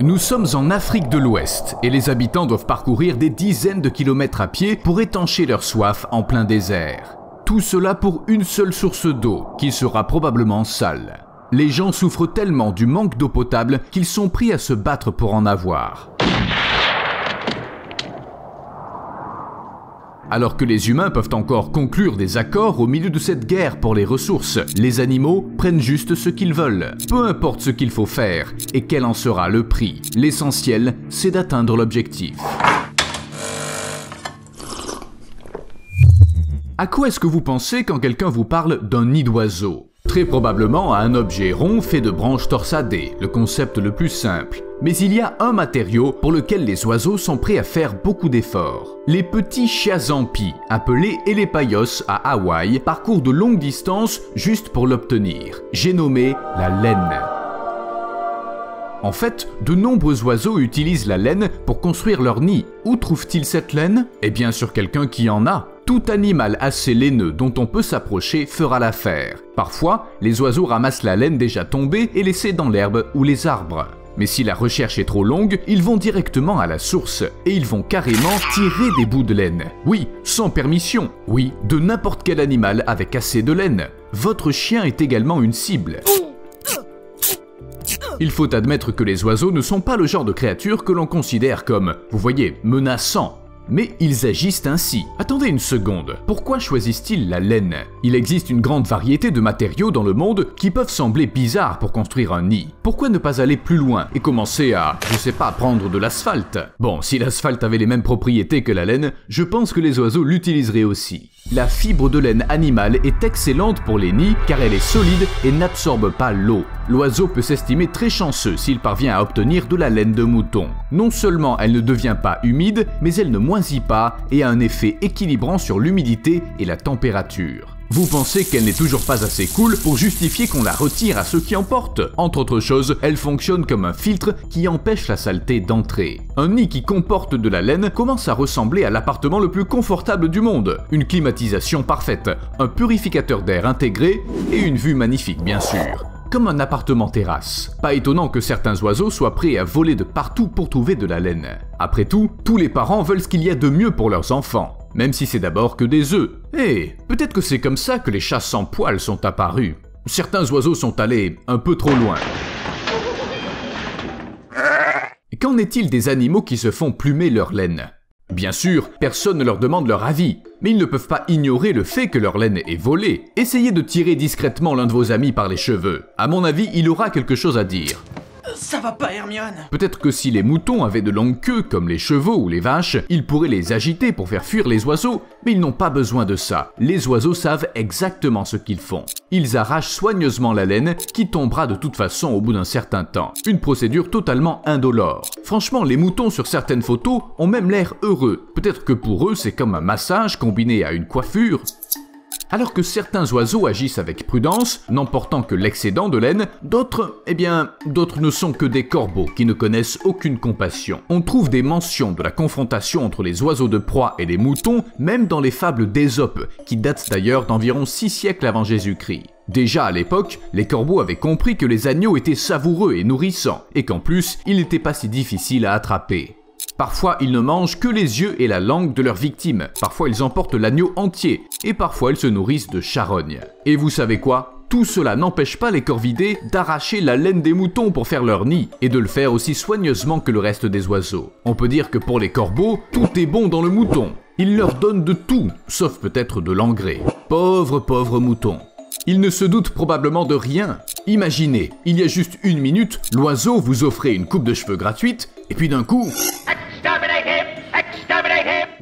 Nous sommes en Afrique de l'Ouest et les habitants doivent parcourir des dizaines de kilomètres à pied pour étancher leur soif en plein désert. Tout cela pour une seule source d'eau, qui sera probablement sale. Les gens souffrent tellement du manque d'eau potable qu'ils sont pris à se battre pour en avoir. Alors que les humains peuvent encore conclure des accords au milieu de cette guerre pour les ressources, les animaux prennent juste ce qu'ils veulent. Peu importe ce qu'il faut faire et quel en sera le prix. L'essentiel, c'est d'atteindre l'objectif. À quoi est-ce que vous pensez quand quelqu'un vous parle d'un nid d'oiseau? Très probablement à un objet rond fait de branches torsadées, le concept le plus simple. Mais il y a un matériau pour lequel les oiseaux sont prêts à faire beaucoup d'efforts. Les petits chiazampis, appelés élépaios à Hawaï, parcourent de longues distances juste pour l'obtenir. J'ai nommé la laine. En fait, de nombreux oiseaux utilisent la laine pour construire leur nid. Où trouvent-ils cette laine? Eh bien sur quelqu'un qui en a. Tout animal assez laineux dont on peut s'approcher fera l'affaire. Parfois, les oiseaux ramassent la laine déjà tombée et laissée dans l'herbe ou les arbres. Mais si la recherche est trop longue, ils vont directement à la source et ils vont carrément tirer des bouts de laine. Oui, sans permission. Oui, de n'importe quel animal avec assez de laine. Votre chien est également une cible. Il faut admettre que les oiseaux ne sont pas le genre de créatures que l'on considère comme, vous voyez, menaçants. Mais ils agissent ainsi. Attendez une seconde, pourquoi choisissent-ils la laine? Il existe une grande variété de matériaux dans le monde qui peuvent sembler bizarres pour construire un nid. Pourquoi ne pas aller plus loin et commencer à, je sais pas, prendre de l'asphalte? Bon, si l'asphalte avait les mêmes propriétés que la laine, je pense que les oiseaux l'utiliseraient aussi. La fibre de laine animale est excellente pour les nids car elle est solide et n'absorbe pas l'eau. L'oiseau peut s'estimer très chanceux s'il parvient à obtenir de la laine de mouton. Non seulement elle ne devient pas humide, mais elle ne moisit pas et a un effet équilibrant sur l'humidité et la température. Vous pensez qu'elle n'est toujours pas assez cool pour justifier qu'on la retire à ceux qui en portent? Entre autres choses, elle fonctionne comme un filtre qui empêche la saleté d'entrer. Un nid qui comporte de la laine commence à ressembler à l'appartement le plus confortable du monde. Une climatisation parfaite, un purificateur d'air intégré et une vue magnifique bien sûr. Comme un appartement terrasse. Pas étonnant que certains oiseaux soient prêts à voler de partout pour trouver de la laine. Après tout, tous les parents veulent ce qu'il y a de mieux pour leurs enfants. Même si c'est d'abord que des œufs. Peut-être que c'est comme ça que les chats sans poils sont apparus. Certains oiseaux sont allés un peu trop loin. Qu'en est-il des animaux qui se font plumer leur laine? Bien sûr, personne ne leur demande leur avis, mais ils ne peuvent pas ignorer le fait que leur laine est volée. Essayez de tirer discrètement l'un de vos amis par les cheveux. À mon avis, il aura quelque chose à dire. Ça va pas, Hermione. Peut-être que si les moutons avaient de longues queues comme les chevaux ou les vaches, ils pourraient les agiter pour faire fuir les oiseaux, mais ils n'ont pas besoin de ça. Les oiseaux savent exactement ce qu'ils font. Ils arrachent soigneusement la laine qui tombera de toute façon au bout d'un certain temps. Une procédure totalement indolore. Franchement, les moutons sur certaines photos ont même l'air heureux. Peut-être que pour eux, c'est comme un massage combiné à une coiffure. Alors que certains oiseaux agissent avec prudence, n'emportant que l'excédent de laine, d'autres ne sont que des corbeaux qui ne connaissent aucune compassion. On trouve des mentions de la confrontation entre les oiseaux de proie et les moutons, même dans les fables d'Ésope, qui datent d'ailleurs d'environ 6 siècles avant Jésus-Christ. Déjà à l'époque, les corbeaux avaient compris que les agneaux étaient savoureux et nourrissants, et qu'en plus, ils n'étaient pas si difficiles à attraper. Parfois, ils ne mangent que les yeux et la langue de leurs victimes. Parfois, ils emportent l'agneau entier. Et parfois, ils se nourrissent de charognes. Et vous savez quoi? Tout cela n'empêche pas les corvidés d'arracher la laine des moutons pour faire leur nid, et de le faire aussi soigneusement que le reste des oiseaux. On peut dire que pour les corbeaux, tout est bon dans le mouton. Ils leur donnent de tout, sauf peut-être de l'engrais. Pauvres moutons. Ils ne se doutent probablement de rien. Imaginez, il y a juste une minute, l'oiseau vous offrait une coupe de cheveux gratuite, et puis d'un coup...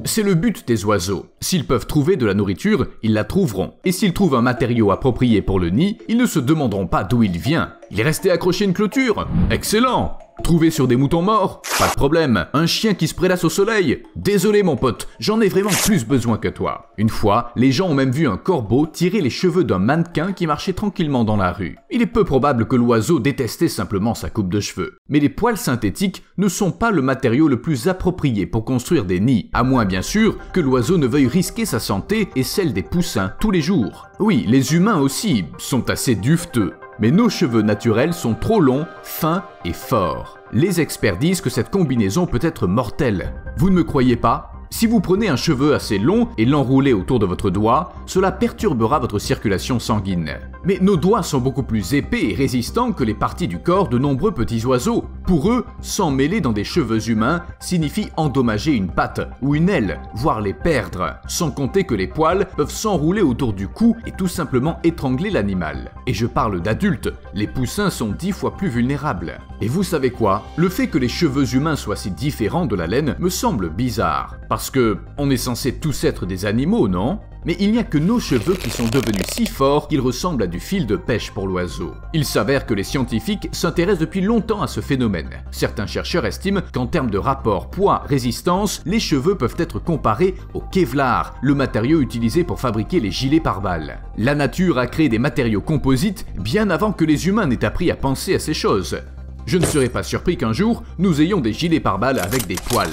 C'est le but des oiseaux. S'ils peuvent trouver de la nourriture, ils la trouveront. Et s'ils trouvent un matériau approprié pour le nid, ils ne se demanderont pas d'où il vient. Il est resté accroché à une clôture. Excellent! Trouvé sur des moutons morts? Pas de problème. Un chien qui se prélasse au soleil? Désolé mon pote, j'en ai vraiment plus besoin que toi. Une fois, les gens ont même vu un corbeau tirer les cheveux d'un mannequin qui marchait tranquillement dans la rue. Il est peu probable que l'oiseau détestait simplement sa coupe de cheveux. Mais les poils synthétiques ne sont pas le matériau le plus approprié pour construire des nids, à moins bien sûr que l'oiseau ne veuille risquer sa santé et celle des poussins tous les jours. Oui, les humains aussi sont assez duveteux. Mais nos cheveux naturels sont trop longs, fins et forts. Les experts disent que cette combinaison peut être mortelle. Vous ne me croyez pas ? Si vous prenez un cheveu assez long et l'enroulez autour de votre doigt, cela perturbera votre circulation sanguine. Mais nos doigts sont beaucoup plus épais et résistants que les parties du corps de nombreux petits oiseaux. Pour eux, s'en mêler dans des cheveux humains signifie endommager une patte ou une aile, voire les perdre. Sans compter que les poils peuvent s'enrouler autour du cou et tout simplement étrangler l'animal. Et je parle d'adultes, les poussins sont 10 fois plus vulnérables. Et vous savez quoi? Le fait que les cheveux humains soient si différents de la laine me semble bizarre. Parce que on est censé tous être des animaux, non? Mais il n'y a que nos cheveux qui sont devenus si forts qu'ils ressemblent à du fil de pêche pour l'oiseau. Il s'avère que les scientifiques s'intéressent depuis longtemps à ce phénomène. Certains chercheurs estiment qu'en termes de rapport poids-résistance, les cheveux peuvent être comparés au Kevlar, le matériau utilisé pour fabriquer les gilets pare-balles. La nature a créé des matériaux composites bien avant que les humains n'aient appris à penser à ces choses. Je ne serais pas surpris qu'un jour, nous ayons des gilets pare-balles avec des poils.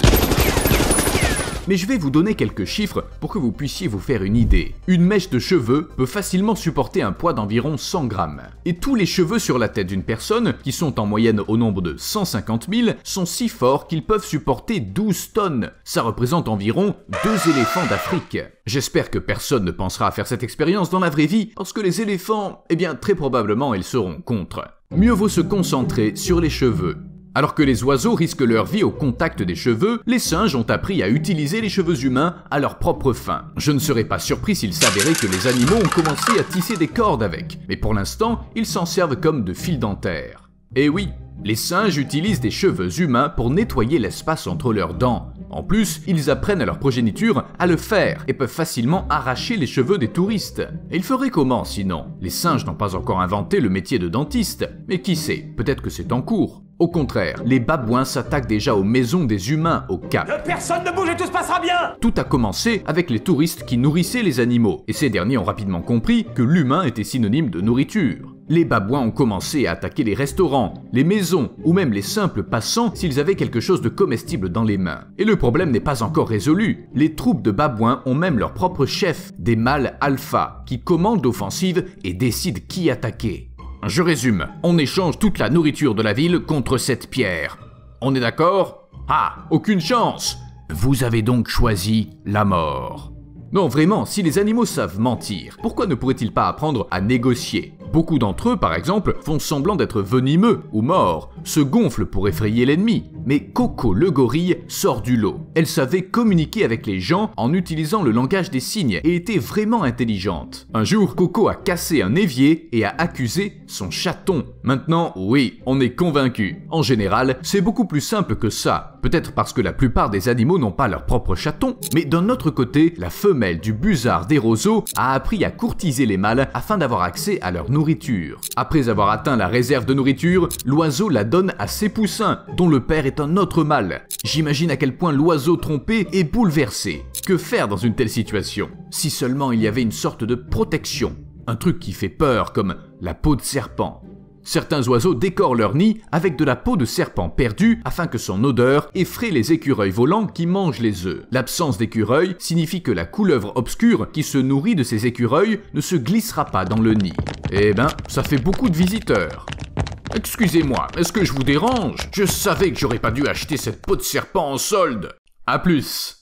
Mais je vais vous donner quelques chiffres pour que vous puissiez vous faire une idée. Une mèche de cheveux peut facilement supporter un poids d'environ 100 grammes. Et tous les cheveux sur la tête d'une personne, qui sont en moyenne au nombre de 150 000, sont si forts qu'ils peuvent supporter 12 tonnes. Ça représente environ 2 éléphants d'Afrique. J'espère que personne ne pensera à faire cette expérience dans la vraie vie, parce que les éléphants, eh bien très probablement ils seront contre. Mieux vaut se concentrer sur les cheveux. Alors que les oiseaux risquent leur vie au contact des cheveux, les singes ont appris à utiliser les cheveux humains à leur propre fin. Je ne serais pas surpris s'il s'avérait que les animaux ont commencé à tisser des cordes avec, mais pour l'instant, ils s'en servent comme de fils dentaires. Et oui, les singes utilisent des cheveux humains pour nettoyer l'espace entre leurs dents. En plus, ils apprennent à leur progéniture à le faire et peuvent facilement arracher les cheveux des touristes. Et ils feraient comment sinon? Les singes n'ont pas encore inventé le métier de dentiste, mais qui sait, peut-être que c'est en cours. Au contraire, les babouins s'attaquent déjà aux maisons des humains au Cap. Personne ne bouge et tout se passera bien! Tout a commencé avec les touristes qui nourrissaient les animaux, et ces derniers ont rapidement compris que l'humain était synonyme de nourriture. Les babouins ont commencé à attaquer les restaurants, les maisons, ou même les simples passants s'ils avaient quelque chose de comestible dans les mains. Et le problème n'est pas encore résolu. Les troupes de babouins ont même leur propre chef, des mâles alpha, qui commandent l'offensive et décident qui attaquer. Je résume, on échange toute la nourriture de la ville contre cette pierre. On est d'accord? Ah, aucune chance! Vous avez donc choisi la mort. Non, vraiment, si les animaux savent mentir, pourquoi ne pourraient-ils pas apprendre à négocier? Beaucoup d'entre eux, par exemple, font semblant d'être venimeux ou morts, se gonflent pour effrayer l'ennemi. Mais Coco le gorille sort du lot. Elle savait communiquer avec les gens en utilisant le langage des signes et était vraiment intelligente. Un jour, Coco a cassé un évier et a accusé son chaton. Maintenant, oui, on est convaincu. En général, c'est beaucoup plus simple que ça. Peut-être parce que la plupart des animaux n'ont pas leur propre chaton. Mais d'un autre côté, la femelle du busard des roseaux a appris à courtiser les mâles afin d'avoir accès à leur nourriture. Après avoir atteint la réserve de nourriture, l'oiseau la donne à ses poussins, dont le père est un autre mâle. J'imagine à quel point l'oiseau trompé est bouleversé. Que faire dans une telle situation? Si seulement il y avait une sorte de protection. Un truc qui fait peur, comme la peau de serpent. Certains oiseaux décorent leur nid avec de la peau de serpent perdue afin que son odeur effraie les écureuils volants qui mangent les œufs. L'absence d'écureuils signifie que la couleuvre obscure qui se nourrit de ces écureuils ne se glissera pas dans le nid. Eh ben, ça fait beaucoup de visiteurs. Excusez-moi, est-ce que je vous dérange? Je savais que j'aurais pas dû acheter cette peau de serpent en solde. À plus.